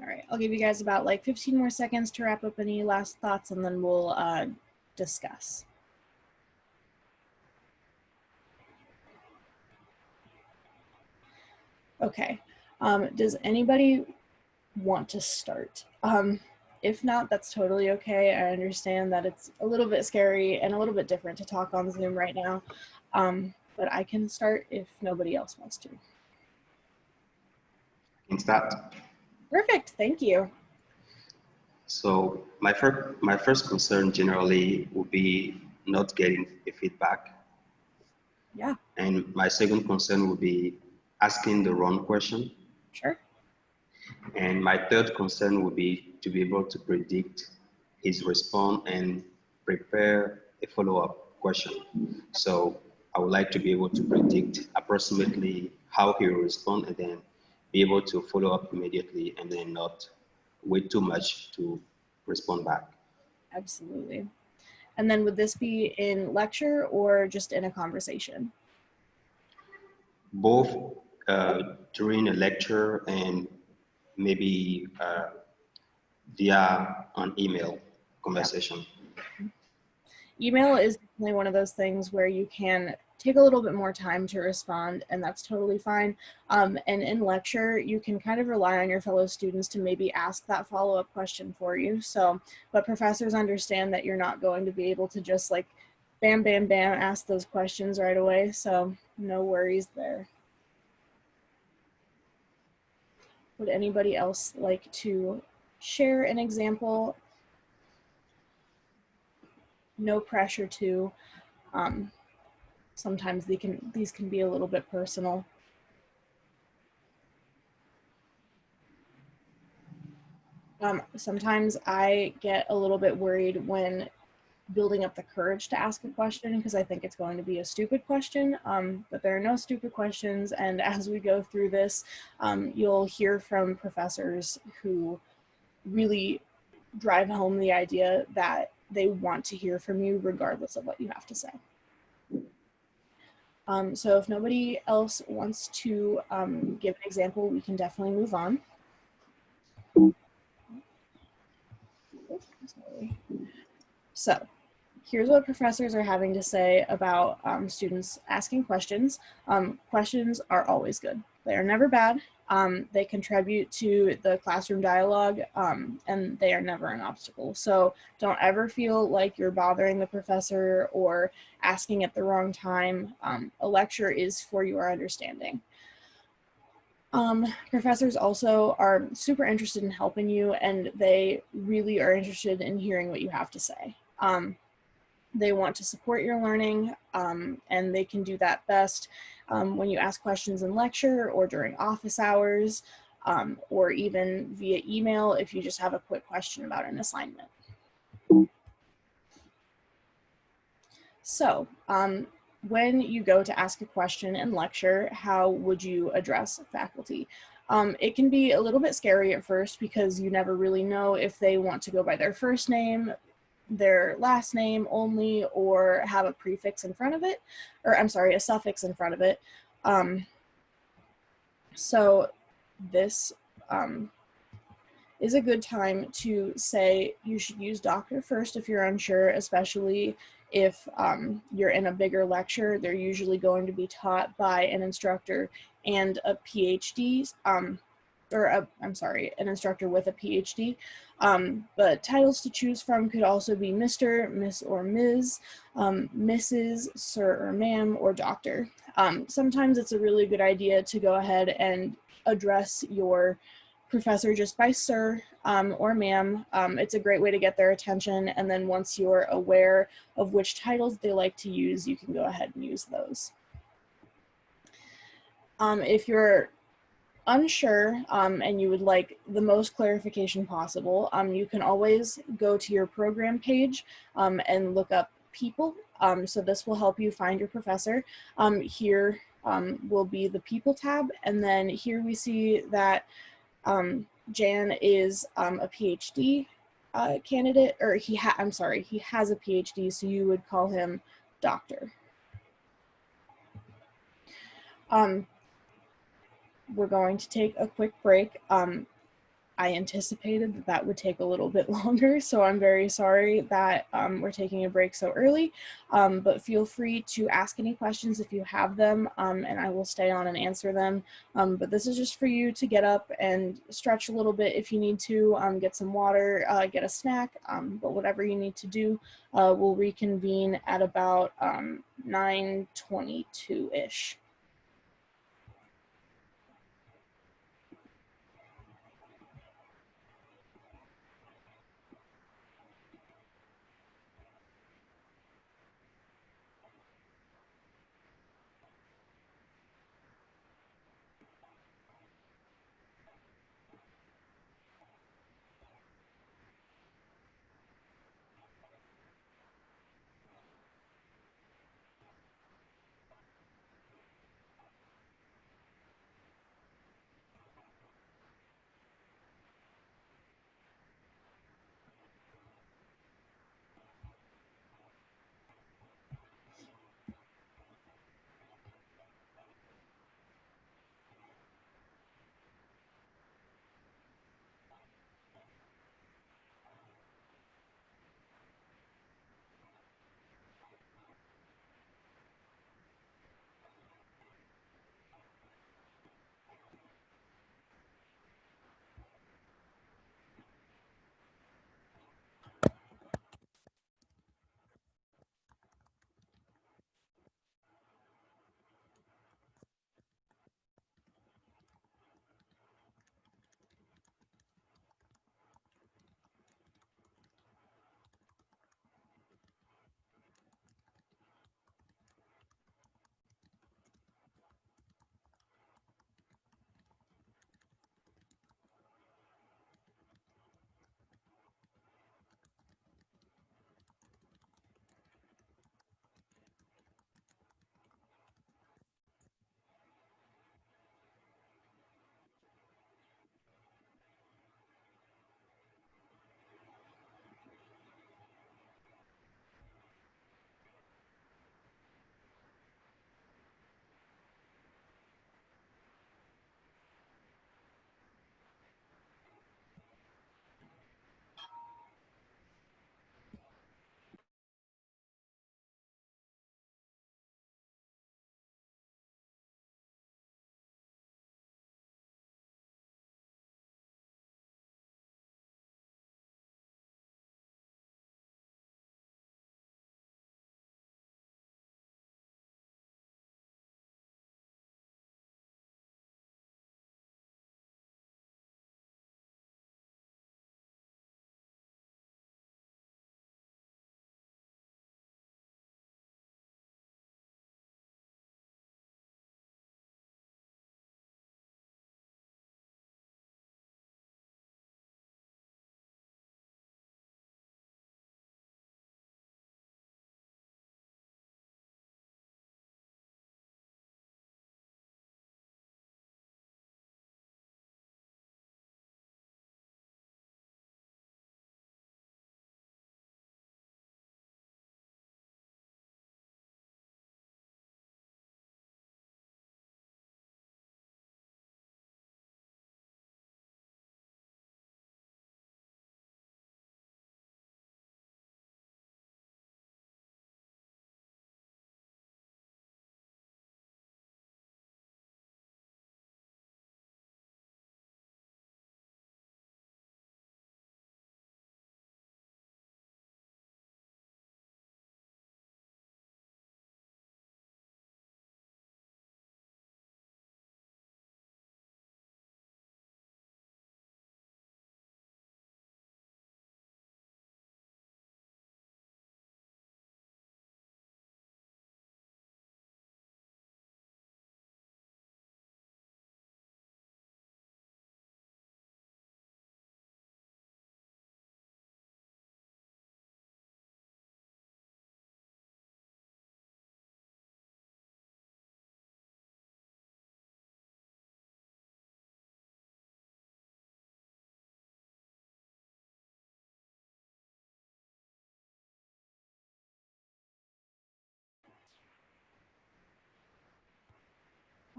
All right, I'll give you guys about like 15 more seconds to wrap up any last thoughts, and then we'll discuss. Okay, does anybody want to start? If not, that's totally okay. I understand that it's a little bit scary and a little bit different to talk on Zoom right now, but I can start if nobody else wants to. I can start. Perfect, thank you. So my first concern generally would be not getting a feedback. Yeah. And my second concern would be asking the wrong question. Sure. And my third concern would be to be able to predict his response and prepare a follow-up question. So I would like to be able to predict approximately how he will respond and then be able to follow up immediately and then not wait too much to respond back. Absolutely. And then would this be in lecture or just in a conversation? Both during a lecture and maybe via an email conversation. Email is definitely one of those things where you can take a little bit more time to respond, and that's totally fine. And in lecture, you can kind of rely on your fellow students to maybe ask that follow-up question for you. So, but professors understand that you're not going to be able to just like bam, bam, bam, ask those questions right away. So no worries there. Would anybody else like to share an example? No pressure to. Sometimes these can be a little bit personal. Sometimes I get a little bit worried when building up the courage to ask a question because I think it's going to be a stupid question, but there are no stupid questions. And as we go through this, you'll hear from professors who really drive home the idea that they want to hear from you regardless of what you have to say. So if nobody else wants to give an example, we can definitely move on. So here's what professors are having to say about students asking questions. Questions are always good. They are never bad. They contribute to the classroom dialogue, and they are never an obstacle. So don't ever feel like you're bothering the professor or asking at the wrong time. A lecture is for your understanding. Professors also are super interested in helping you, and they really are interested in hearing what you have to say. They want to support your learning, and they can do that best when you ask questions in lecture or during office hours, or even via email if you just have a quick question about an assignment. So when you go to ask a question in lecture, how would you address faculty? It can be a little bit scary at first because you never really know if they want to go by their first name, their last name only, or have a prefix in front of it, or I'm sorry, a suffix in front of it. So this is a good time to say you should use doctor first if you're unsure, especially if you're in a bigger lecture. They're usually going to be taught by an instructor and a PhD, an instructor with a PhD. But titles to choose from could also be Mr., Miss, or Ms., Mrs., Sir, or Ma'am, or Doctor. Sometimes it's a really good idea to go ahead and address your professor just by Sir or Ma'am. It's a great way to get their attention, and then once you're aware of which titles they like to use, you can go ahead and use those. If you're unsure and you would like the most clarification possible, you can always go to your program page and look up people. So this will help you find your professor. Here will be the people tab, and then here we see that Jan is a PhD candidate, or he has a PhD, so you would call him doctor. We're going to take a quick break. I anticipated that that would take a little bit longer, so I'm very sorry that we're taking a break so early, but feel free to ask any questions if you have them, and I will stay on and answer them. But this is just for you to get up and stretch a little bit if you need to, get some water, get a snack, but whatever you need to do, we'll reconvene at about 9:22-ish.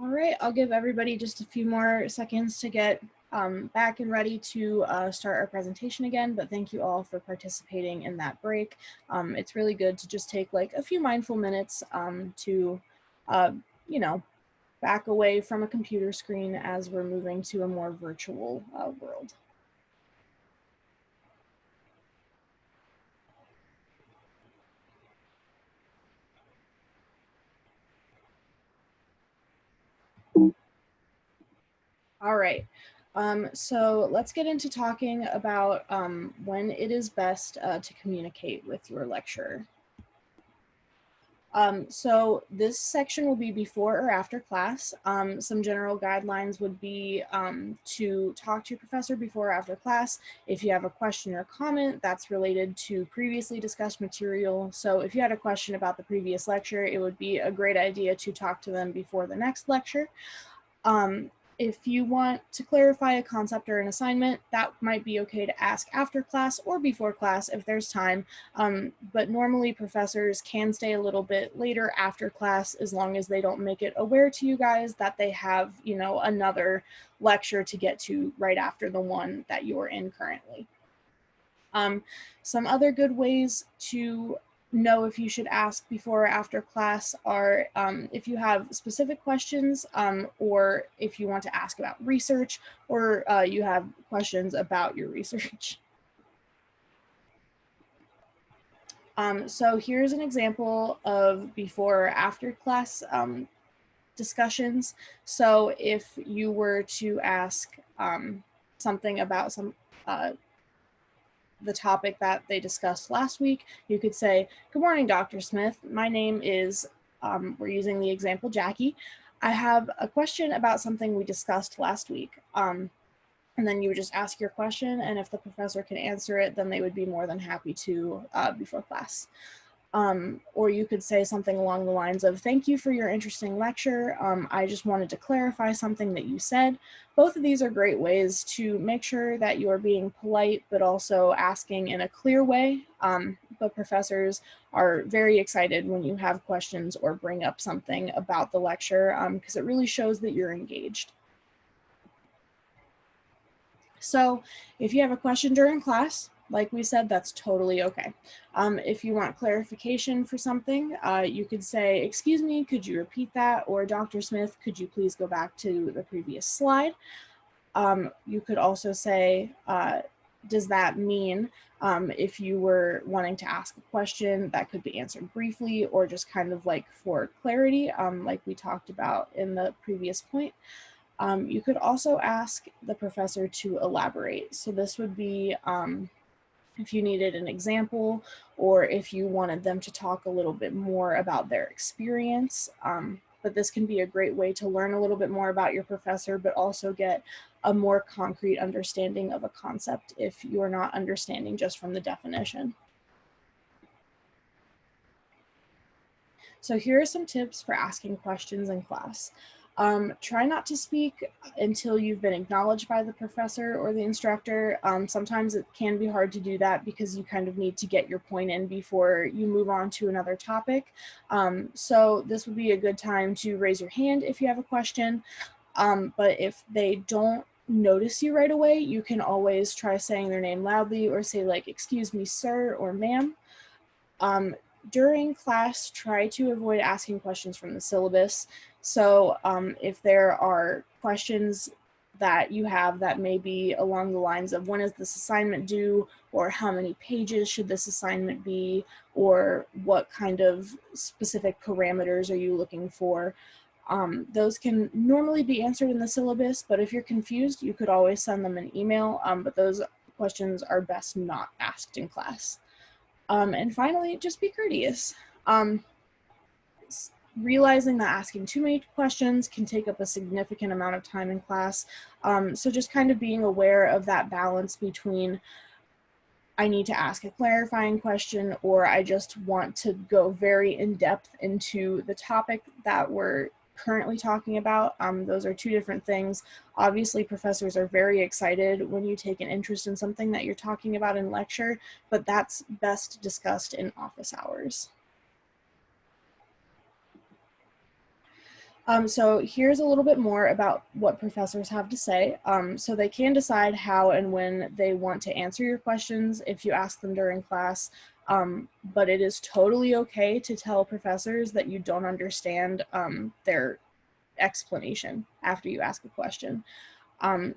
All right, I'll give everybody just a few more seconds to get back and ready to start our presentation again, but thank you all for participating in that break. It's really good to just take like a few mindful minutes to, you know, back away from a computer screen as we're moving to a more virtual world. All right. So let's get into talking about when it is best to communicate with your lecturer. So this section will be before or after class. Some general guidelines would be to talk to your professor before or after class. If you have a question or comment that's related to previously discussed material. So if you had a question about the previous lecture, it would be a great idea to talk to them before the next lecture. If you want to clarify a concept or an assignment, that might be okay to ask after class or before class if there's time. But normally professors can stay a little bit later after class as long as they don't make it aware to you guys that they have, you know, another lecture to get to right after the one that you're in currently. Some other good ways to know if you should ask before or after class are if you have specific questions or if you want to ask about research or you have questions about your research. So here's an example of before or after class discussions. So if you were to ask something about the topic that they discussed last week, you could say, "Good morning, Dr. Smith. My name is," we're using the example, Jackie. "I have a question about something we discussed last week." And then you would just ask your question, and if the professor can answer it, then they would be more than happy to before class. Or you could say something along the lines of, "Thank you for your interesting lecture. I just wanted to clarify something that you said." Both of these are great ways to make sure that you are being polite, but also asking in a clear way. But professors are very excited when you have questions or bring up something about the lecture because it really shows that you're engaged. So if you have a question during class, like we said, that's totally okay. If you want clarification for something, you could say, "Excuse me, could you repeat that?" Or, "Dr. Smith, could you please go back to the previous slide?" You could also say, "Does that mean," if you were wanting to ask a question that could be answered briefly or just kind of like for clarity, like we talked about in the previous point. You could also ask the professor to elaborate. So this would be if you needed an example or if you wanted them to talk a little bit more about their experience. But this can be a great way to learn a little bit more about your professor, but also get a more concrete understanding of a concept if you're not understanding just from the definition. So here are some tips for asking questions in class. Try not to speak until you've been acknowledged by the professor or the instructor. Sometimes it can be hard to do that because you kind of need to get your point in before you move on to another topic. So this would be a good time to raise your hand if you have a question. But if they don't notice you right away, you can always try saying their name loudly or say like, "Excuse me, sir," or "ma'am." During class, try to avoid asking questions from the syllabus. So if there are questions that you have that may be along the lines of, "When is this assignment due?" or "How many pages should this assignment be?" or "What kind of specific parameters are you looking for?" Those can normally be answered in the syllabus, but if you're confused, you could always send them an email, but those questions are best not asked in class. And finally, just be courteous. Realizing that asking too many questions can take up a significant amount of time in class. So just kind of being aware of that balance between, I need to ask a clarifying question or I just want to go very in depth into the topic that we're currently talking about. Those are two different things. Obviously, professors are very excited when you take an interest in something that you're talking about in lecture, but that's best discussed in office hours. So here's a little bit more about what professors have to say. So they can decide how and when they want to answer your questions if you ask them during class, but it is totally okay to tell professors that you don't understand their explanation after you ask a question.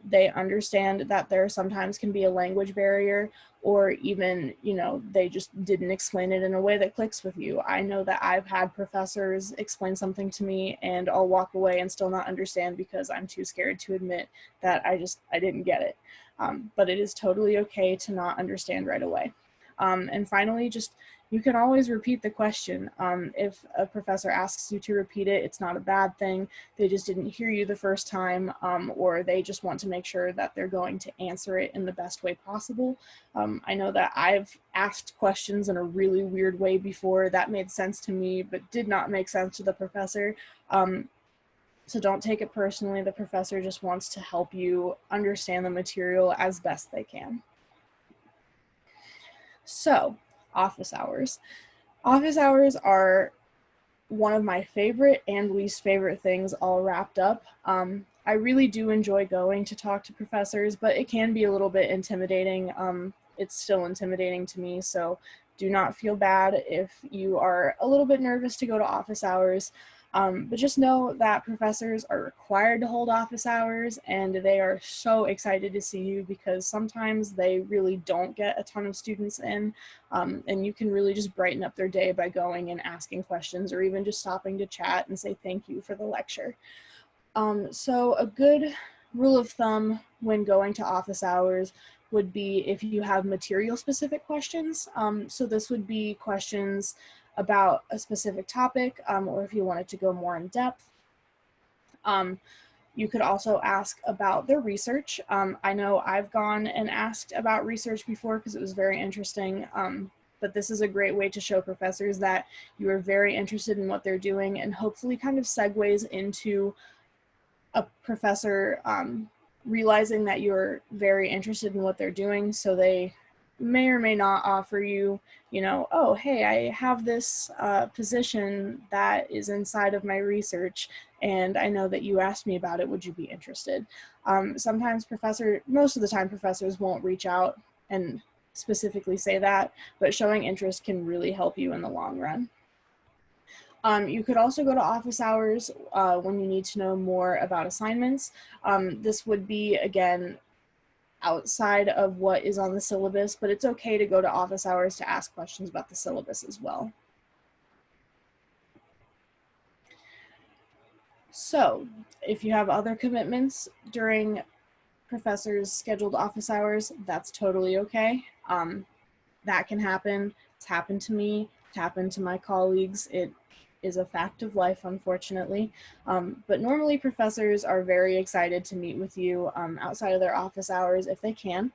They understand that there sometimes can be a language barrier, or even, you know, they just didn't explain it in a way that clicks with you. I know that I've had professors explain something to me and I'll walk away and still not understand because I'm too scared to admit that I didn't get it. But it is totally okay to not understand right away. And finally, just you can always repeat the question. If a professor asks you to repeat it, it's not a bad thing. They just didn't hear you the first time, or they just want to make sure that they're going to answer it in the best way possible. I know that I've asked questions in a really weird way before that made sense to me, but did not make sense to the professor. So don't take it personally. The professor just wants to help you understand the material as best they can. So, office hours. Office hours are one of my favorite and least favorite things all wrapped up. I really do enjoy going to talk to professors, but it can be a little bit intimidating. It's still intimidating to me, so do not feel bad if you are a little bit nervous to go to office hours. But just know that professors are required to hold office hours, and they are so excited to see you because sometimes they really don't get a ton of students in, and you can really just brighten up their day by going and asking questions or even just stopping to chat and say thank you for the lecture. So a good rule of thumb when going to office hours would be if you have material specific questions. So this would be questions about a specific topic, or if you wanted to go more in depth. You could also ask about their research. I know I've gone and asked about research before because it was very interesting, but this is a great way to show professors that you are very interested in what they're doing, and hopefully kind of segues into a professor realizing that you're very interested in what they're doing, so they may or may not offer you, you know, oh, hey, I have this position that is inside of my research, and I know that you asked me about it. Would you be interested? Sometimes most of the time, professors won't reach out and specifically say that, but showing interest can really help you in the long run. You could also go to office hours when you need to know more about assignments. This would be, again, outside of what is on the syllabus, but it's okay to go to office hours to ask questions about the syllabus as well. So, if you have other commitments during professors' scheduled office hours, that's totally okay. That can happen. It's happened to me. It's happened to my colleagues. It is a fact of life, unfortunately. But normally professors are very excited to meet with you outside of their office hours if they can.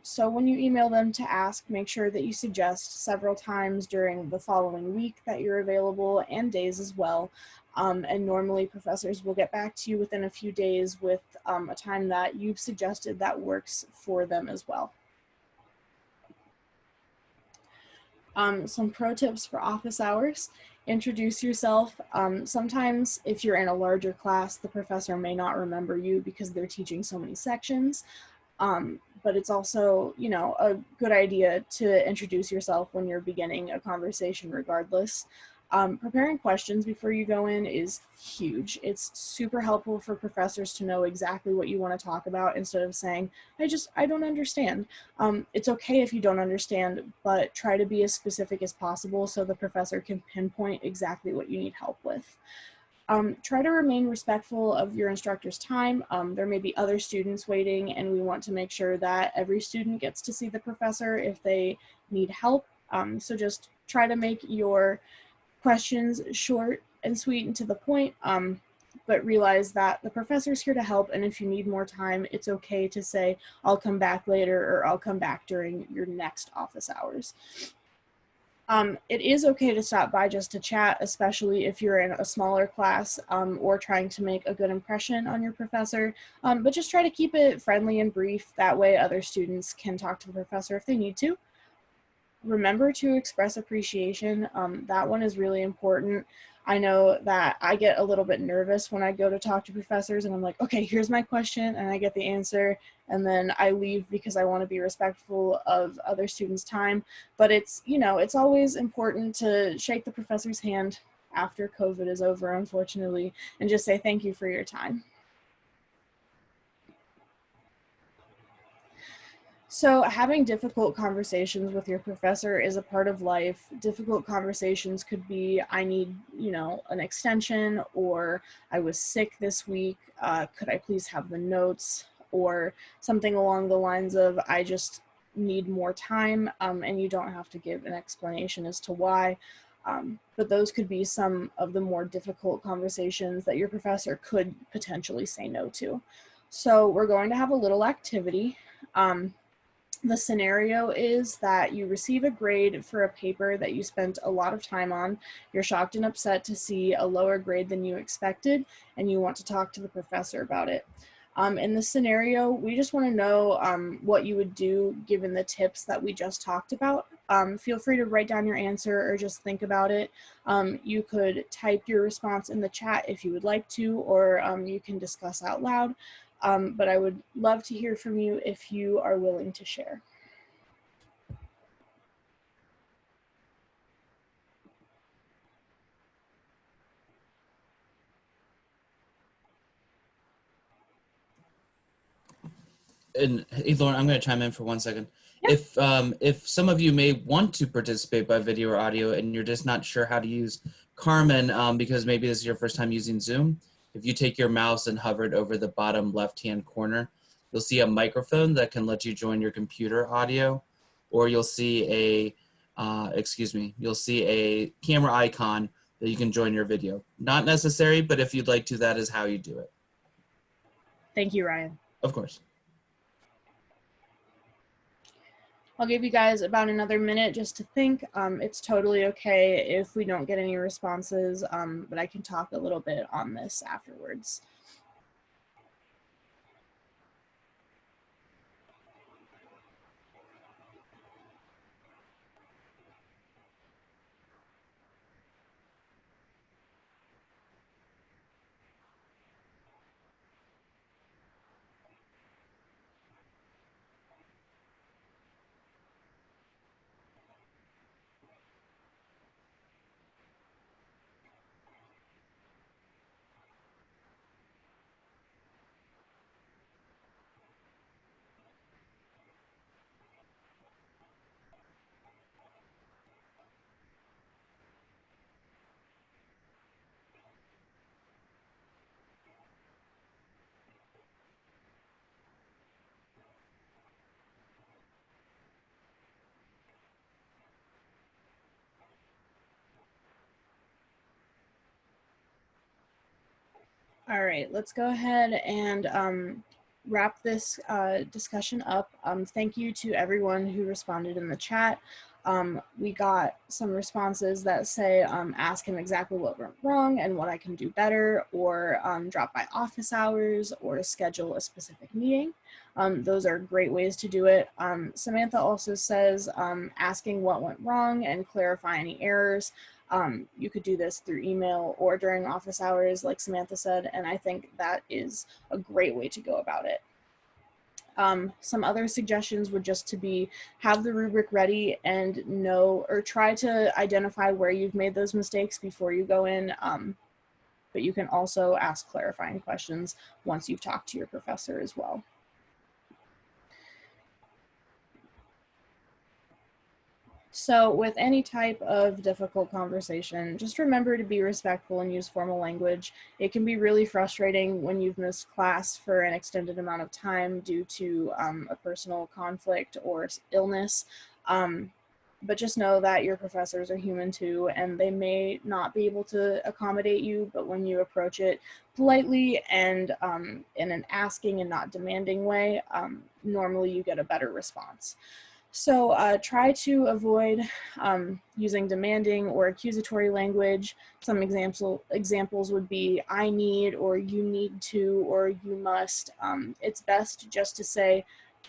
So when you email them to ask, make sure that you suggest several times during the following week that you're available, and days as well. And normally professors will get back to you within a few days with a time that you've suggested that works for them as well. Some pro tips for office hours: introduce yourself. Sometimes if you're in a larger class, the professor may not remember you because they're teaching so many sections. But it's also, you know, a good idea to introduce yourself when you're beginning a conversation regardless. Preparing questions before you go in is huge. It's super helpful for professors to know exactly what you want to talk about instead of saying, I don't understand. It's okay if you don't understand, but try to be as specific as possible so the professor can pinpoint exactly what you need help with. Try to remain respectful of your instructor's time. There may be other students waiting, and we want to make sure that every student gets to see the professor if they need help. So just try to make your questions short and sweet and to the point, but realize that the professor's here to help, and if you need more time, it's okay to say, I'll come back later, or I'll come back during your next office hours. It is okay to stop by just to chat, especially if you're in a smaller class or trying to make a good impression on your professor, but just try to keep it friendly and brief. That way other students can talk to the professor if they need to. Remember to express appreciation. That one is really important. I know that I get a little bit nervous when I go to talk to professors and I'm like, okay, here's my question, and I get the answer, and then I leave because I want to be respectful of other students' time. But it's, you know, it's always important to shake the professor's hand after COVID is over, unfortunately, and just say thank you for your time. So having difficult conversations with your professor is a part of life. Difficult conversations could be, I need, you know, an extension, or I was sick this week. Could I please have the notes? Or something along the lines of, I just need more time, and you don't have to give an explanation as to why. But those could be some of the more difficult conversations that your professor could potentially say no to. So we're going to have a little activity. The scenario is that you receive a grade for a paper that you spent a lot of time on. You're shocked and upset to see a lower grade than you expected, and you want to talk to the professor about it. In this scenario, we just want to know what you would do given the tips that we just talked about. Feel free to write down your answer or just think about it. You could type your response in the chat if you would like to, or you can discuss out loud. But I would love to hear from you if you are willing to share. And hey, Lauren, I'm going to chime in for 1 second. Yeah. If some of you may want to participate by video or audio and you're just not sure how to use Carmen because maybe this is your first time using Zoom, if you take your mouse and hover it over the bottom left-hand corner, you'll see a microphone that can let you join your computer audio, or you'll see you'll see a camera icon that you can join your video. Not necessary, but if you'd like to, that is how you do it. Thank you, Ryan. Of course. I'll give you guys about another minute just to think. It's totally okay if we don't get any responses, but I can talk a little bit on this afterwards. All right, let's go ahead and wrap this discussion up. Thank you to everyone who responded in the chat. We got some responses that say, ask him exactly what went wrong and what I can do better, or drop by office hours, or schedule a specific meeting. Those are great ways to do it. Samantha also says, asking what went wrong and clarify any errors. You could do this through email or during office hours, like Samantha said, and I think that is a great way to go about it. Some other suggestions would just to be, have the rubric ready and know, or try to identify where you've made those mistakes before you go in, but you can also ask clarifying questions once you've talked to your professor as well. So with any type of difficult conversation, just remember to be respectful and use formal language. It can be really frustrating when you've missed class for an extended amount of time due to a personal conflict or illness. But just know that your professors are human too, and they may not be able to accommodate you, but when you approach it politely and in an asking and not demanding way, normally you get a better response. So try to avoid using demanding or accusatory language. Some examples would be, I need, or you need to, or you must. It's best just to say,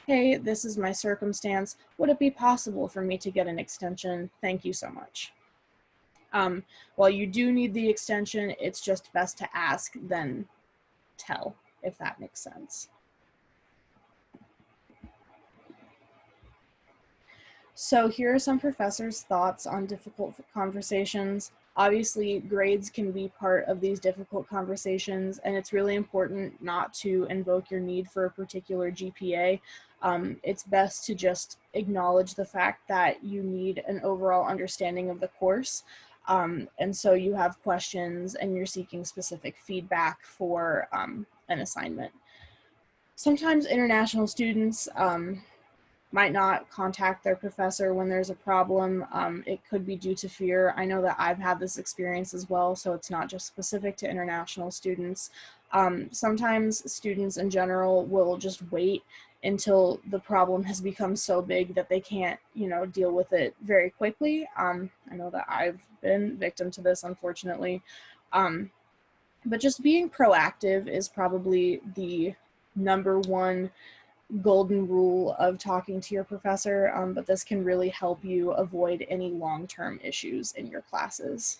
hey, this is my circumstance. Would it be possible for me to get an extension? Thank you so much. While you do need the extension, it's just best to ask than tell, if that makes sense. So here are some professors' thoughts on difficult conversations. Obviously, grades can be part of these difficult conversations, and it's really important not to invoke your need for a particular GPA. It's best to just acknowledge the fact that you need an overall understanding of the course. And so you have questions and you're seeking specific feedback for an assignment. Sometimes international students might not contact their professor when there's a problem. It could be due to fear. I know that I've had this experience as well, so it's not just specific to international students. Sometimes students in general will just wait until the problem has become so big that they can't, deal with it very quickly. I know that I've been victim to this, unfortunately. But just being proactive is probably the number one golden rule of talking to your professor, but this can really help you avoid any long-term issues in your classes.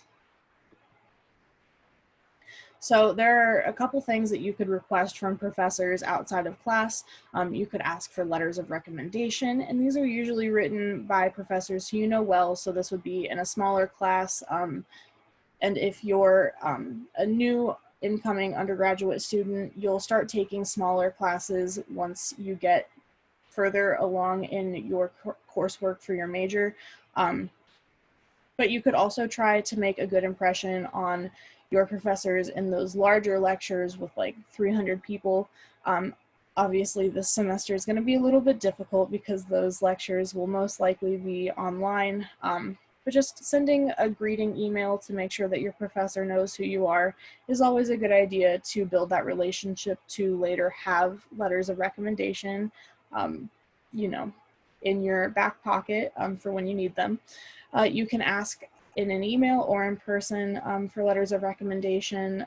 So there are a couple things that you could request from professors outside of class. You could ask for letters of recommendation, and these are usually written by professors who you know well, so this would be in a smaller class. And if you're a new incoming undergraduate student, you'll start taking smaller classes once you get further along in your coursework for your major. But you could also try to make a good impression on your professors in those larger lectures with like 300 people. Obviously, this semester is going to be a little bit difficult because those lectures will most likely be online. But just sending a greeting email to make sure that your professor knows who you are is always a good idea to build that relationship to later have letters of recommendation, in your back pocket for when you need them. You can ask in an email or in person for letters of recommendation.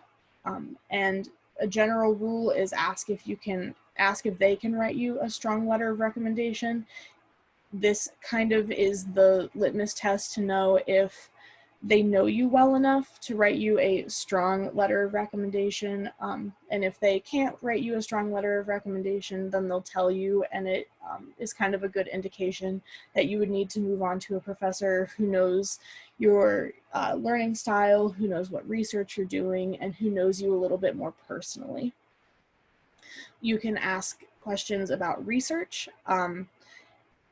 And a general rule is ask if they can write you a strong letter of recommendation. This kind of is the litmus test to know if they know you well enough to write you a strong letter of recommendation. And if they can't write you a strong letter of recommendation, then they'll tell you, and it is kind of a good indication that you would need to move on to a professor who knows your learning style, who knows what research you're doing, and who knows you a little bit more personally. You can ask questions about research.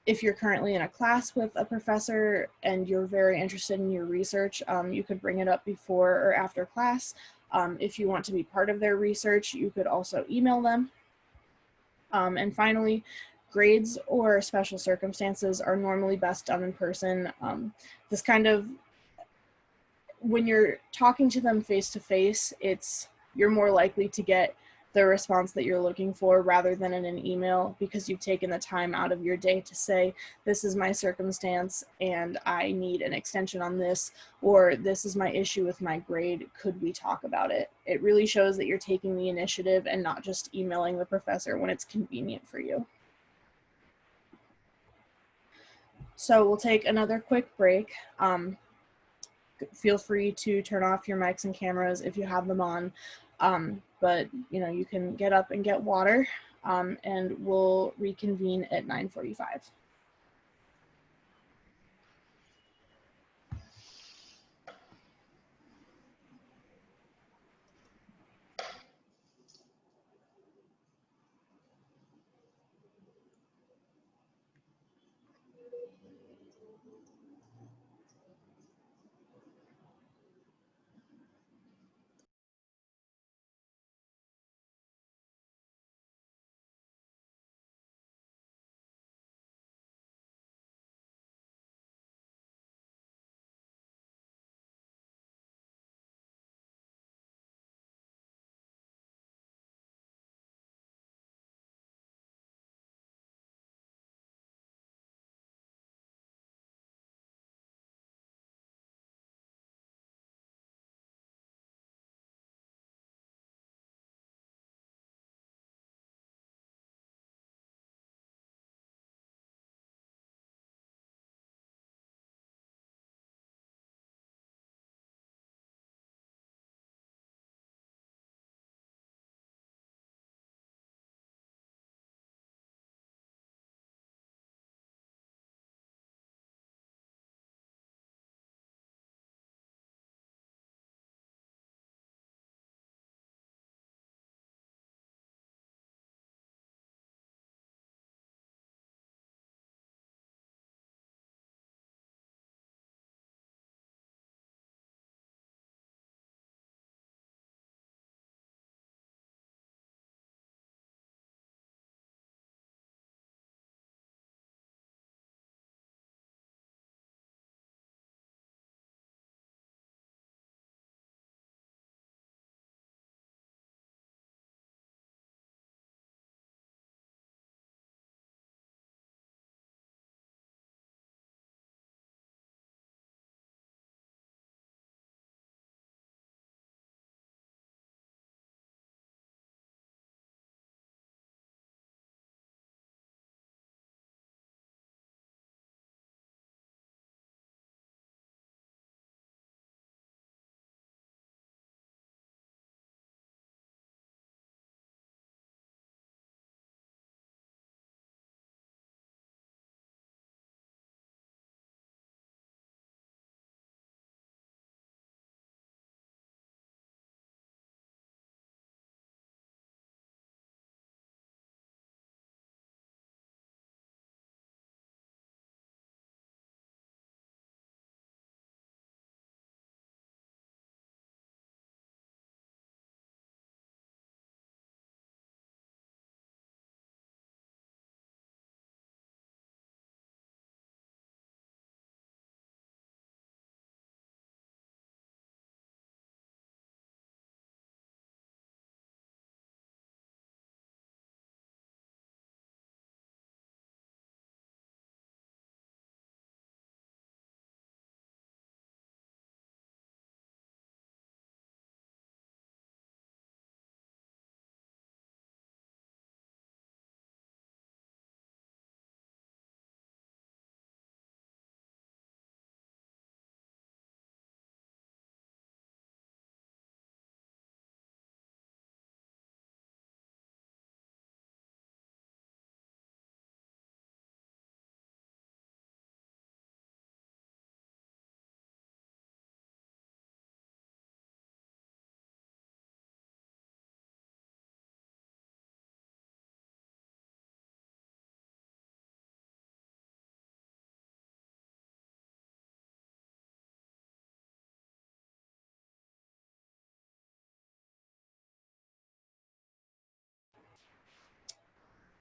If you're currently in a class with a professor and you're very interested in your research, you could bring it up before or after class. If you want to be part of their research, you could also email them. And finally, grades or special circumstances are normally best done in person. This kind of, when you're talking to them face to face, you're more likely to get the response that you're looking for rather than in an email, because you've taken the time out of your day to say, this is my circumstance and I need an extension on this, or this is my issue with my grade, could we talk about it? It really shows that you're taking the initiative and not just emailing the professor when it's convenient for you. So we'll take another quick break. Feel free to turn off your mics and cameras if you have them on. But you can get up and get water, and we'll reconvene at 9:45.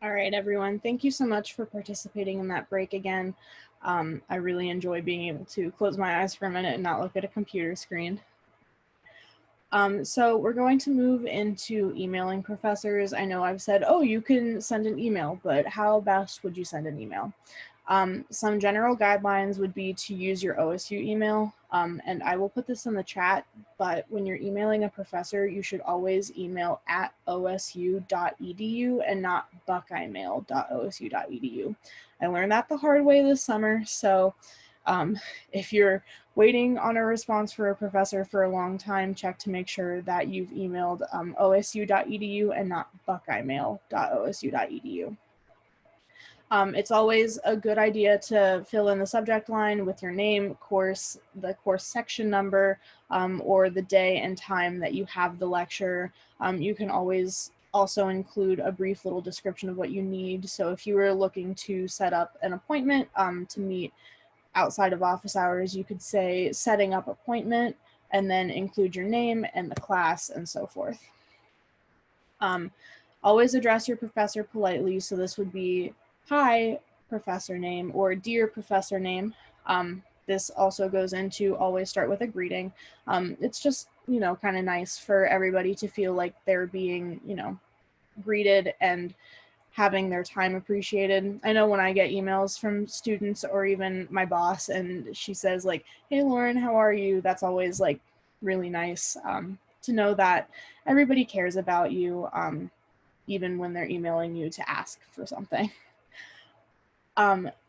All right, everyone. Thank you so much for participating in that break again. I really enjoy being able to close my eyes for a minute and not look at a computer screen. So we're going to move into emailing professors. I know I've said, oh, you can send an email, but how best would you send an email? Some general guidelines would be to use your OSU email, and I will put this in the chat, but when you're emailing a professor, you should always email at osu.edu and not buckeyemail.osu.edu. I learned that the hard way this summer, so if you're waiting on a response for a professor for a long time, check to make sure that you've emailed osu.edu and not buckeyemail.osu.edu. It's always a good idea to fill in the subject line with your name, course, the course section number, or the day and time that you have the lecture. You can always also include a brief little description of what you need. So if you were looking to set up an appointment to meet outside of office hours, you could say setting up appointment and then include your name and the class and so forth. Always address your professor politely. So this would be, hi, professor name, or dear professor name. This also goes into always start with a greeting. It's just, you know, kind of nice for everybody to feel like they're being, you know, greeted and having their time appreciated. I know when I get emails from students or even my boss and she says like, hey, Lauren, how are you? That's always like really nice to know that everybody cares about you, even when they're emailing you to ask for something.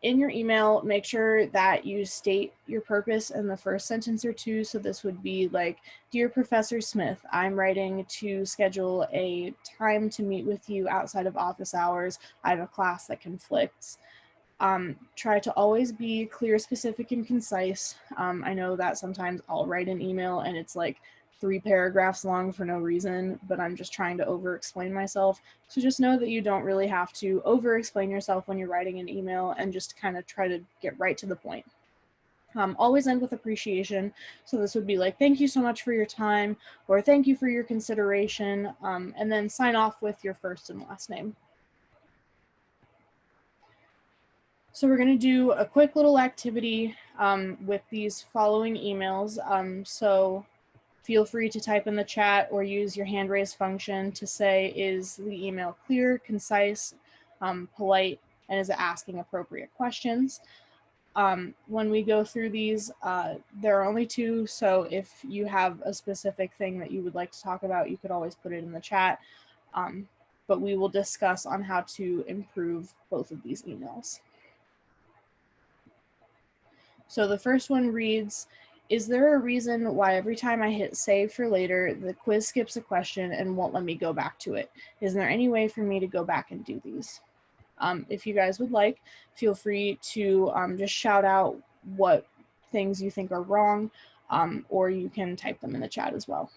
In your email, make sure that you state your purpose in the first sentence or two. So this would be like, dear Professor Smith, I'm writing to schedule a time to meet with you outside of office hours. I have a class that conflicts. Try to always be clear, specific, and concise. I know that sometimes I'll write an email and it's like 3 paragraphs long for no reason, but I'm just trying to over-explain myself. So just know that you don't really have to over-explain yourself when you're writing an email and just kind of try to get right to the point. Always end with appreciation. So this would be like, thank you so much for your time, or thank you for your consideration, and then sign off with your first and last name. So we're going to do a quick little activity with these following emails. So feel free to type in the chat or use your hand raise function to say, is the email clear, concise, polite, and is it asking appropriate questions? When we go through these, there are only 2, so if you have a specific thing that you would like to talk about, you could always put it in the chat, but we will discuss on how to improve both of these emails. So the first one reads, is there a reason why every time I hit save for later, the quiz skips a question and won't let me go back to it? Is there any way for me to go back and do these? If you guys would like, feel free to just shout out what things you think are wrong, or you can type them in the chat as well.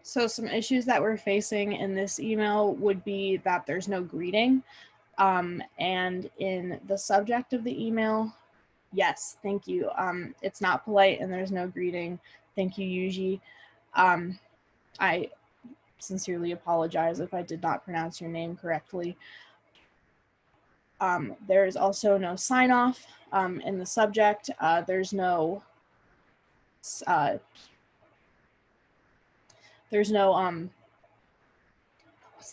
So some issues that we're facing in this email would be that there's no greeting. And in the subject of the email, yes, thank you. It's not polite and there's no greeting. Thank you, Yuji. I sincerely apologize if I did not pronounce your name correctly. There is also no sign off in the subject. There's no what's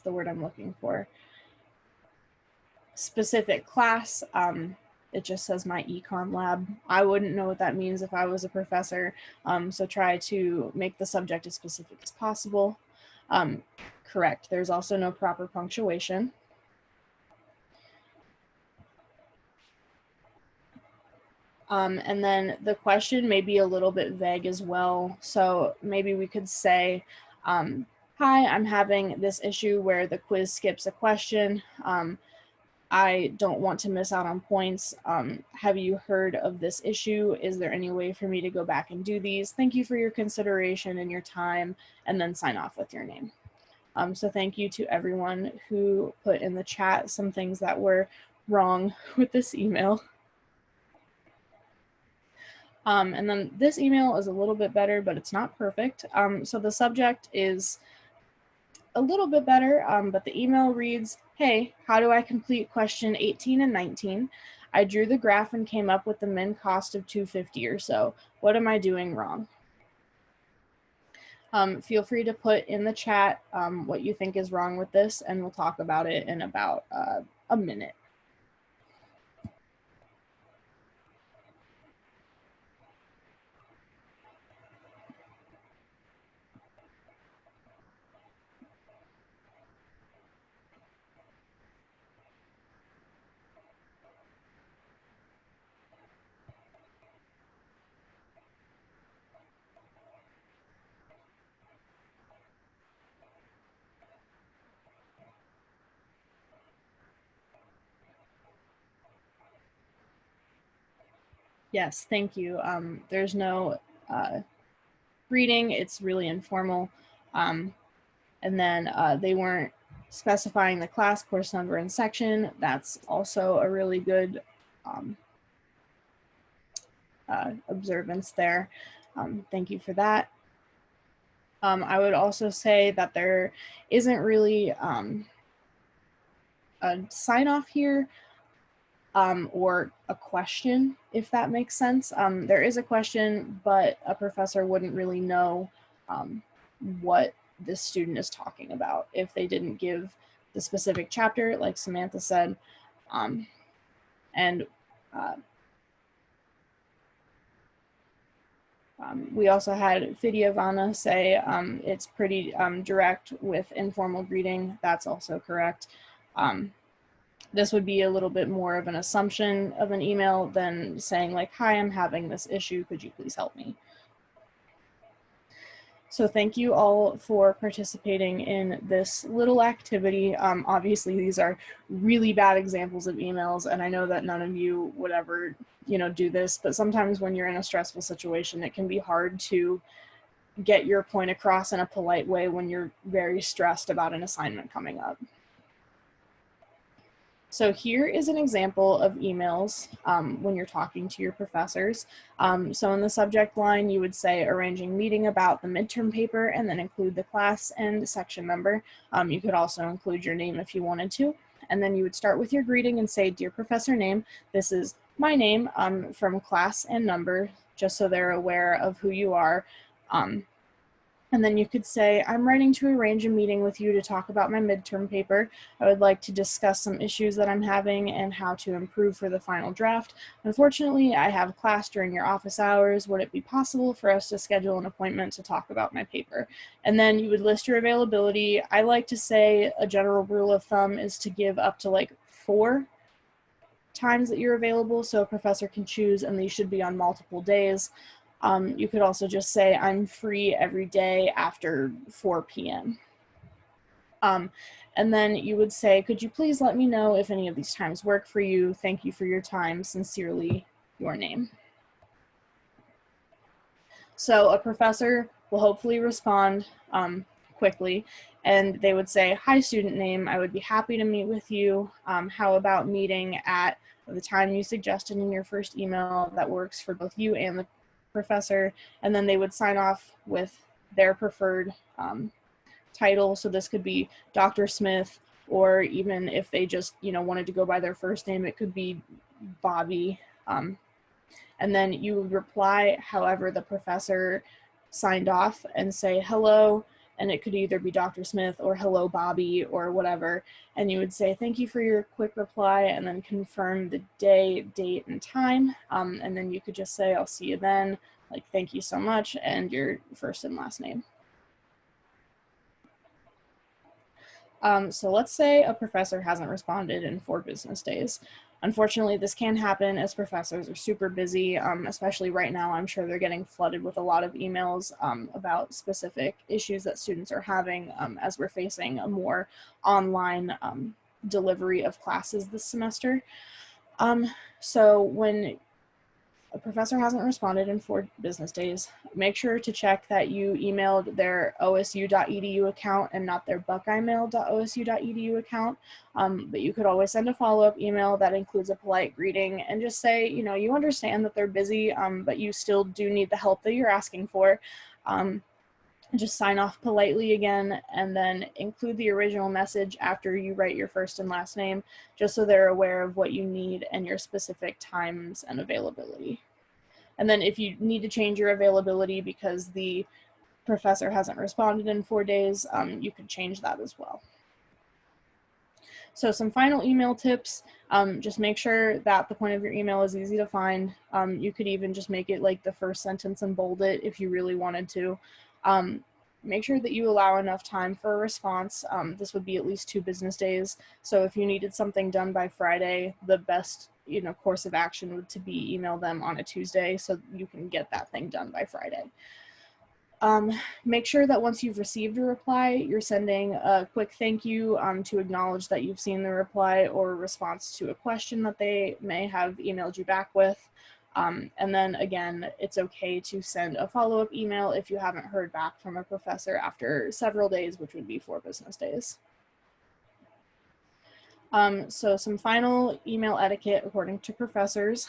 the word I'm looking for? Specific class. It just says my econ lab. I wouldn't know what that means if I was a professor. So try to make the subject as specific as possible. Correct. There's also no proper punctuation. And then the question may be a little bit vague as well. So maybe we could say, hi, I'm having this issue where the quiz skips a question. I don't want to miss out on points. Have you heard of this issue? Is there any way for me to go back and do these? Thank you for your consideration and your time, and then sign off with your name. So thank you to everyone who put in the chat some things that were wrong with this email. And then this email is a little bit better, but it's not perfect. So the subject is a little bit better, but the email reads, "Hey, how do I complete question 18 and 19? I drew the graph and came up with the min cost of 250 or so. What am I doing wrong?" Feel free to put in the chat what you think is wrong with this, and we'll talk about it in about a minute. Yes, thank you. There's no reading, it's really informal. And then they weren't specifying the class, course number, and section. That's also a really good observance there. Thank you for that. I would also say that there isn't really a sign off here or a question, if that makes sense. There is a question, but a professor wouldn't really know what this student is talking about if they didn't give the specific chapter, like Samantha said. We also had Vidyavana say it's pretty direct with informal greeting. That's also correct. This would be a little bit more of an assumption of an email than saying like, "Hi, I'm having this issue. Could you please help me?" So thank you all for participating in this little activity. Obviously, these are really bad examples of emails, and I know that none of you would ever, do this, but sometimes when you're in a stressful situation, it can be hard to get your point across in a polite way when you're very stressed about an assignment coming up. So here is an example of emails when you're talking to your professors. So in the subject line, you would say arranging meeting about the midterm paper and then include the class and section number. You could also include your name if you wanted to. And then you would start with your greeting and say, "Dear Professor Name, this is my name from class and number," just so they're aware of who you are. And then you could say, "I'm writing to arrange a meeting with you to talk about my midterm paper. I would like to discuss some issues that I'm having and how to improve for the final draft. Unfortunately, I have class during your office hours. Would it be possible for us to schedule an appointment to talk about my paper?" And then you would list your availability. I like to say a general rule of thumb is to give up to like 4 times that you're available so a professor can choose, and these should be on multiple days. You could also just say, "I'm free every day after 4 p.m. And then you would say, "Could you please let me know if any of these times work for you? Thank you for your time. Sincerely, your name." So a professor will hopefully respond quickly, and they would say, "Hi, student name. I would be happy to meet with you. How about meeting at the time you suggested in your first email that works for both you and the professor?" And then they would sign off with their preferred title. So this could be Dr. Smith, or even if they just, wanted to go by their first name, it could be Bobby. And then you would reply however the professor signed off and say, "Hello," and it could either be Dr. Smith or "Hello, Bobby," or whatever. And you would say, "Thank you for your quick reply," and then confirm the day, date, and time. And then you could just say, "I'll see you then," like, "Thank you so much," and your first and last name. So let's say a professor hasn't responded in 4 business days. Unfortunately, this can happen as professors are super busy, especially right now. I'm sure they're getting flooded with a lot of emails about specific issues that students are having as we're facing a more online delivery of classes this semester. So when a professor hasn't responded in 4 business days, make sure to check that you emailed their osu.edu account and not their buckeyemail.osu.edu account. But you could always send a follow-up email that includes a polite greeting and just say, you know, you understand that they're busy, but you still do need the help that you're asking for. Just sign off politely again, and then include the original message after you write your first and last name, just so they're aware of what you need and your specific times and availability. And then if you need to change your availability because the professor hasn't responded in 4 days, you could change that as well. So some final email tips, just make sure that the point of your email is easy to find. You could even just make it like the first sentence and bold it if you really wanted to. Make sure that you allow enough time for a response. This would be at least 2 business days. So if you needed something done by Friday, the best, you know, course of action would to be email them on a Tuesday so you can get that thing done by Friday. Make sure that once you've received a reply, you're sending a quick thank you to acknowledge that you've seen the reply or response to a question that they may have emailed you back with. And then again, it's okay to send a follow-up email if you haven't heard back from a professor after several days, which would be 4 business days. So some final email etiquette according to professors.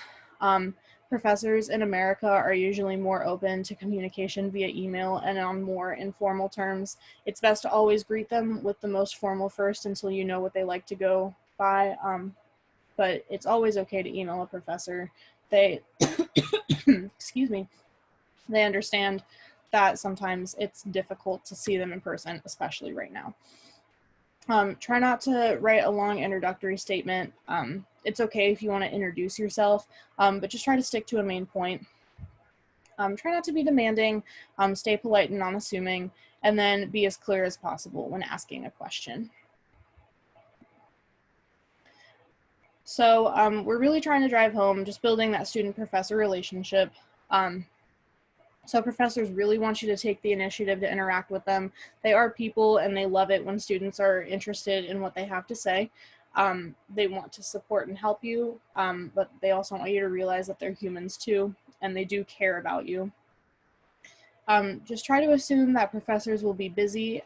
Professors in America are usually more open to communication via email and on more informal terms. It's best to always greet them with the most formal first until you know what they like to go by. But it's always okay to email a professor. They, excuse me, they understand that sometimes it's difficult to see them in person, especially right now. Try not to write a long introductory statement. It's okay if you want to introduce yourself, but just try to stick to a main point. Try not to be demanding, stay polite and unassuming, and then be as clear as possible when asking a question. So we're really trying to drive home just building that student-professor relationship. So professors really want you to take the initiative to interact with them. They are people and they love it when students are interested in what they have to say. They want to support and help you, but they also want you to realize that they're humans too, and they do care about you. Just try to assume that professors will be busy,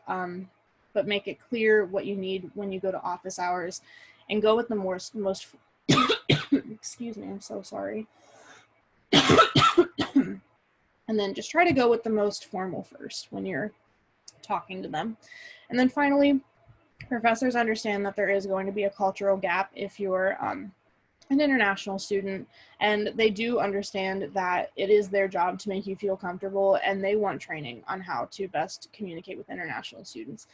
but make it clear what you need when you go to office hours, and go with the most excuse me, I'm so sorry. And then just try to go with the most formal first when you're talking to them. And then finally, professors understand that there is going to be a cultural gap if you're an international student, and they do understand that it is their job to make you feel comfortable, and they want training on how to best communicate with international students.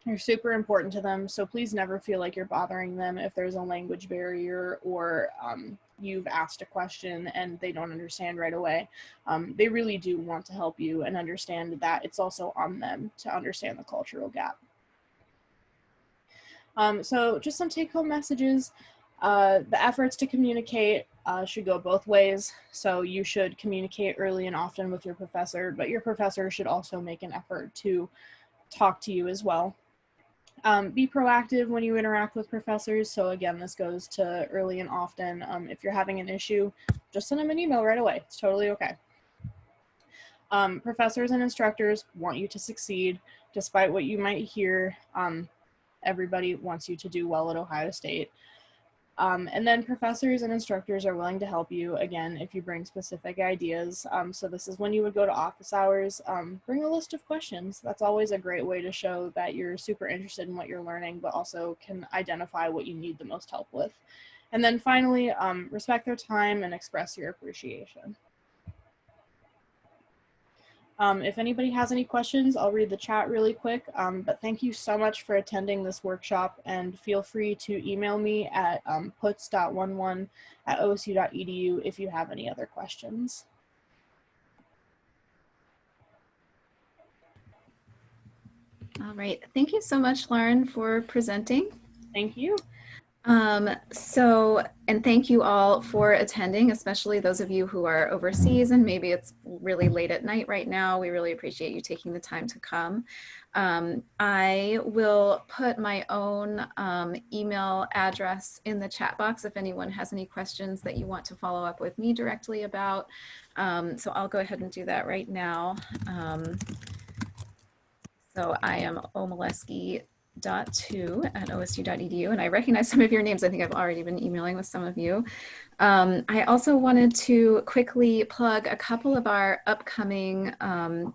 You're super important to them, so please never feel like you're bothering them if there's a language barrier or you've asked a question and they don't understand right away. They really do want to help you and understand that it's also on them to understand the cultural gap. So just some take-home messages. The efforts to communicate should go both ways. So you should communicate early and often with your professor, but your professor should also make an effort to talk to you as well. Be proactive when you interact with professors. So again, this goes to early and often. If you're having an issue, just send them an email right away. It's totally okay. Professors and instructors want you to succeed. Despite what you might hear, everybody wants you to do well at Ohio State. And then professors and instructors are willing to help you, again, if you bring specific ideas. So this is when you would go to office hours, bring a list of questions. That's always a great way to show that you're super interested in what you're learning, but also can identify what you need the most help with. And then finally, respect their time and express your appreciation. If anybody has any questions, I'll read the chat really quick, but thank you so much for attending this workshop, and feel free to email me at puts.11@osu.edu if you have any other questions. All right, thank you so much, Lauren, for presenting. Thank you. And thank you all for attending, especially those of you who are overseas and maybe it's really late at night right now. We really appreciate you taking the time to come. I will put my own email address in the chat box if anyone has any questions that you want to follow up with me directly about. So I'll go ahead and do that right now. So I am omaleski.2@osu.edu, and I recognize some of your names. I think I've already been emailing with some of you. I also wanted to quickly plug a couple of our upcoming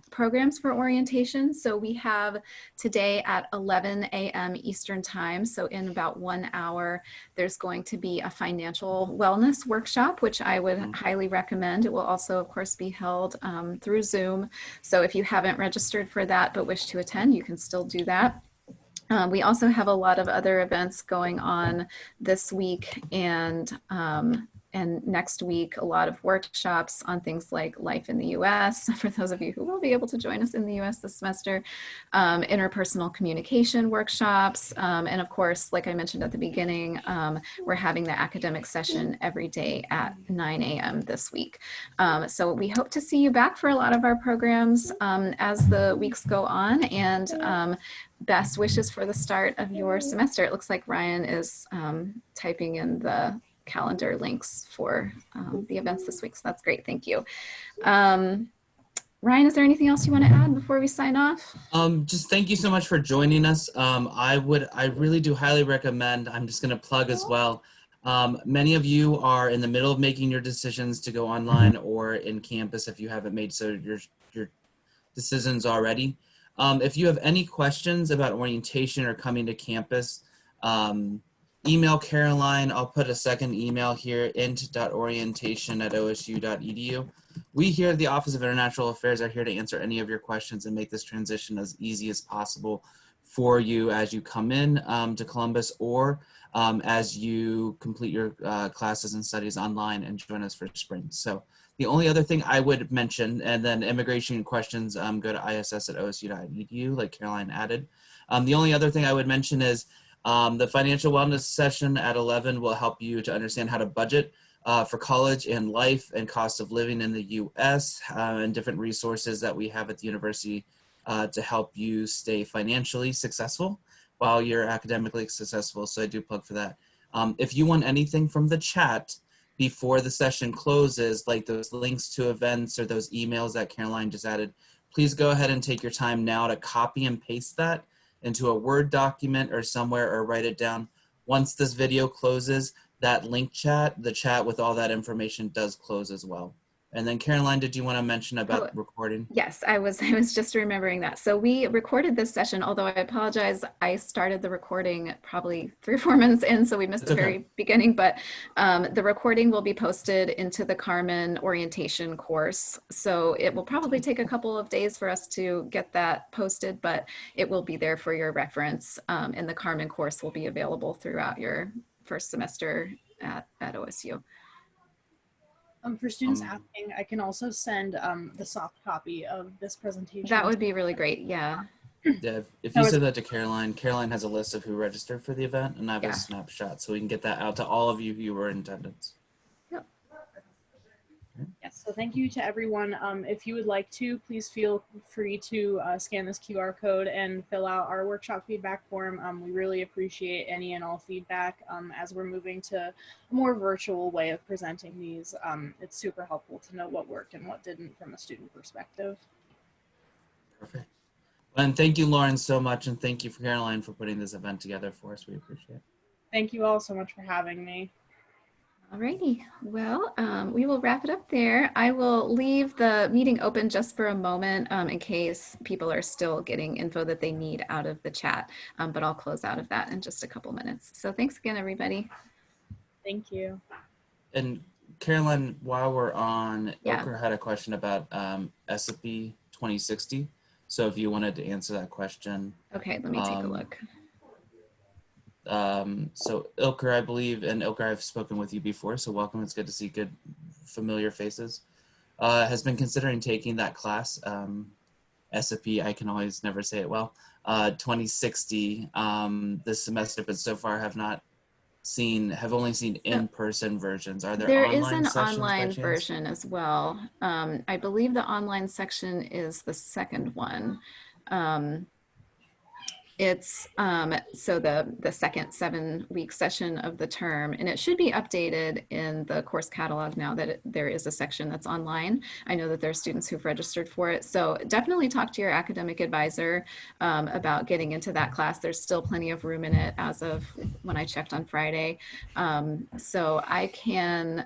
programs for orientation. So we have today at 11 a.m. Eastern Time, so in about 1 hour, there's going to be a financial wellness workshop, which I would highly recommend. It will also, of course, be held through Zoom. So if you haven't registered for that but wish to attend, you can still do that. We also have a lot of other events going on this week and next week, a lot of workshops on things like life in the US, for those of you who will be able to join us in the US this semester, interpersonal communication workshops, and of course, like I mentioned at the beginning, we're having the academic session every day at 9 a.m. this week. So we hope to see you back for a lot of our programs as the weeks go on, and best wishes for the start of your semester. It looks like Ryan is typing in the calendar links for the events this week. So that's great. Thank you. Ryan, is there anything else you want to add before we sign off? Just thank you so much for joining us. I really do highly recommend, I'm just going to plug as well. Many of you are in the middle of making your decisions to go online or in campus if you haven't made your decisions already. If you have any questions about orientation or coming to campus, email Caroline. I'll put a second email here, int.orientation@osu.edu. We here at the Office of International Affairs are here to answer any of your questions and make this transition as easy as possible for you as you come in to Columbus or as you complete your classes and studies online and join us for spring. So the only other thing I would mention, and then immigration questions, go to iss@osu.edu, like Caroline added. The only other thing I would mention is the financial wellness session at 11 will help you to understand how to budget for college and life and cost of living in the U.S. And different resources that we have at the university to help you stay financially successful while you're academically successful. So I do plug for that. If you want anything from the chat before the session closes, like those links to events or those emails that Caroline just added, please go ahead and take your time now to copy and paste that into a Word document or somewhere, or write it down. Once this video closes, that link chat, the chat with all that information does close as well. And then Caroline, did you want to mention about recording? Yes, I was just remembering that. So we recorded this session, although I apologize, I started the recording probably 3 or 4 minutes in, so we missed the very beginning, but the recording will be posted into the Carmen orientation course. So it will probably take a couple of days for us to get that posted, but it will be there for your reference. And the Carmen course will be available throughout your first semester at OSU. For students asking, I can also send the soft copy of this presentation. That would be really great, yeah. Yeah, if you send that to Caroline, Caroline has a list of who registered for the event, and I have a snapshot, so we can get that out to all of you who were in attendance. Yep. Yes, so thank you to everyone. If you would like to, please feel free to scan this QR code and fill out our workshop feedback form. We really appreciate any and all feedback as we're moving to a more virtual way of presenting these. It's super helpful to know what worked and what didn't from a student perspective. Perfect. And thank you, Lauren, so much, and thank you for Caroline for putting this event together for us. We appreciate it. Thank you all so much for having me. Alrighty, well, we will wrap it up there. I will leave the meeting open just for a moment in case people are still getting info that they need out of the chat, but I'll close out of that in just a couple minutes. So thanks again, everybody. Thank you. And Caroline, while we're on, Ilker had a question about SAP 2060. So if you wanted to answer that question. Okay, let me take a look. So Ilker, I believe, and Ilker, I've spoken with you before, so welcome. It's good to see good, familiar faces. Has been considering taking that class, SAP, I can always never say it well, 2060 this semester, but so far have not have only seen in-person versions. Are there There is online an sessions by online chance? version as well. I believe the online section is the second one. It's so the second 7-week session of the term, and it should be updated in the course catalog now that there is a section that's online. I know that there are students who've registered for it, so definitely talk to your academic advisor about getting into that class. There's still plenty of room in it as of when I checked on Friday. So I can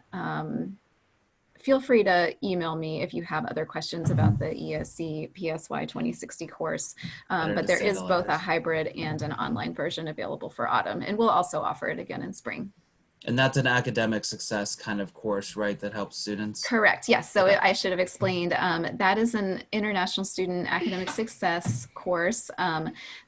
feel free to email me if you have other questions about the ESC PSY 2060 course. But there is both a hybrid and an online version available for autumn, and we'll also offer it again in spring. And that's an academic success kind of course, right, that helps students? Correct, yes. So I should have explained, that is an international student academic success course.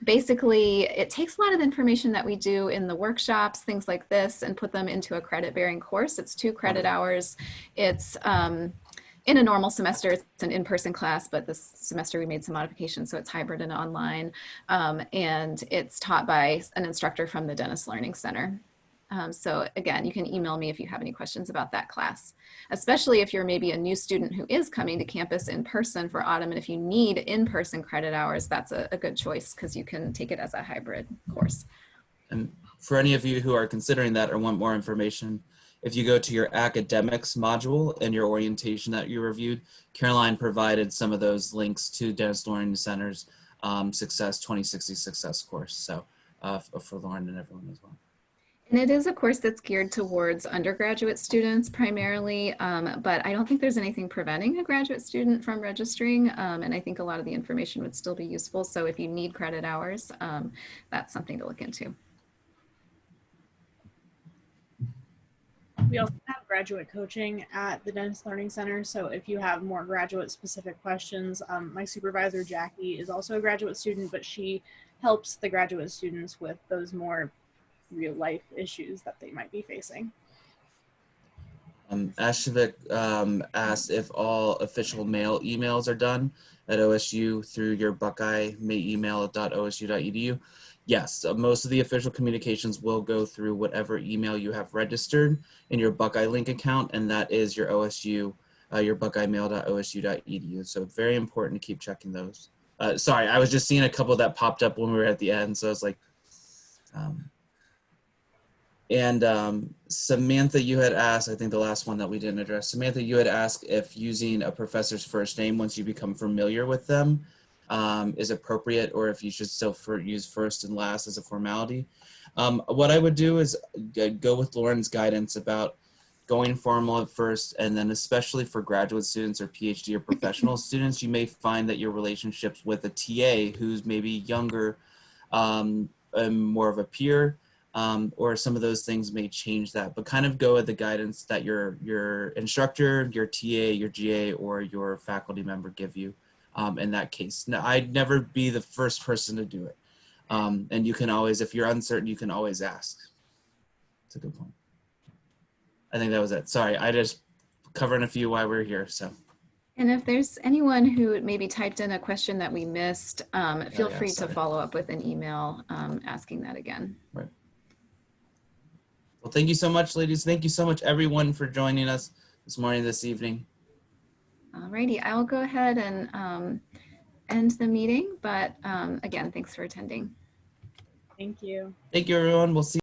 Basically, it takes a lot of the information that we do in the workshops, things like this, and put them into a credit-bearing course. It's 2 credit hours. It's in a normal semester, it's an in-person class, but this semester we made some modifications, so it's hybrid and online. And it's taught by an instructor from the Dennis Learning Center. So again, you can email me if you have any questions about that class, especially if you're maybe a new student who is coming to campus in person for autumn. And if you need in-person credit hours, that's a good choice because you can take it as a hybrid course. And for any of you who are considering that or want more information, if you go to your academics module and your orientation that you reviewed, Caroline provided some of those links to Dennis Learning Center's Success 2060 Success course. So for Lauren and everyone as well. And it is a course that's geared towards undergraduate students primarily, but I don't think there's anything preventing a graduate student from registering. And I think a lot of the information would still be useful. So if you need credit hours, that's something to look into. We also have graduate coaching at the Dennis Learning Center. So if you have more graduate specific questions, my supervisor, Jackie, is also a graduate student, but she helps the graduate students with those more real life issues that they might be facing. Ashvik asked if all official mail emails are done at OSU through your Buckeye email.osu.edu. Yes, most of the official communications will go through whatever email you have registered in your Buckeye link account, and that is your OSU, your buckeyemail.osu.edu. So very important to keep checking those. Sorry, I was just seeing a couple that popped up when we were at the end, so I was like, Samantha, you had asked, I think the last one that we didn't address, Samantha, you had asked if using a professor's first name once you become familiar with them is appropriate, or if you should still use first and last as a formality. What I would do is go with Lauren's guidance about going formal at first, and then especially for graduate students or PhD or professional students, you may find that your relationships with a TA who's maybe younger and more of a peer, or some of those things may change that, but kind of go with the guidance that your instructor, your TA, your GA, or your faculty member give you in that case. Now, I'd never be the first person to do it. And you can always, if you're uncertain, you can always ask. It's a good point. I think that was it. Sorry, I just covering a few while we're here, so. And if there's anyone who maybe typed in a question that we missed, feel free to follow up with an email asking that again. Right. Well, thank you so much, ladies. Thank you so much, everyone, for joining us this morning, this evening. Alrighty, I will go ahead and end the meeting, but again, thanks for attending. Thank you. Thank you, everyone. We'll see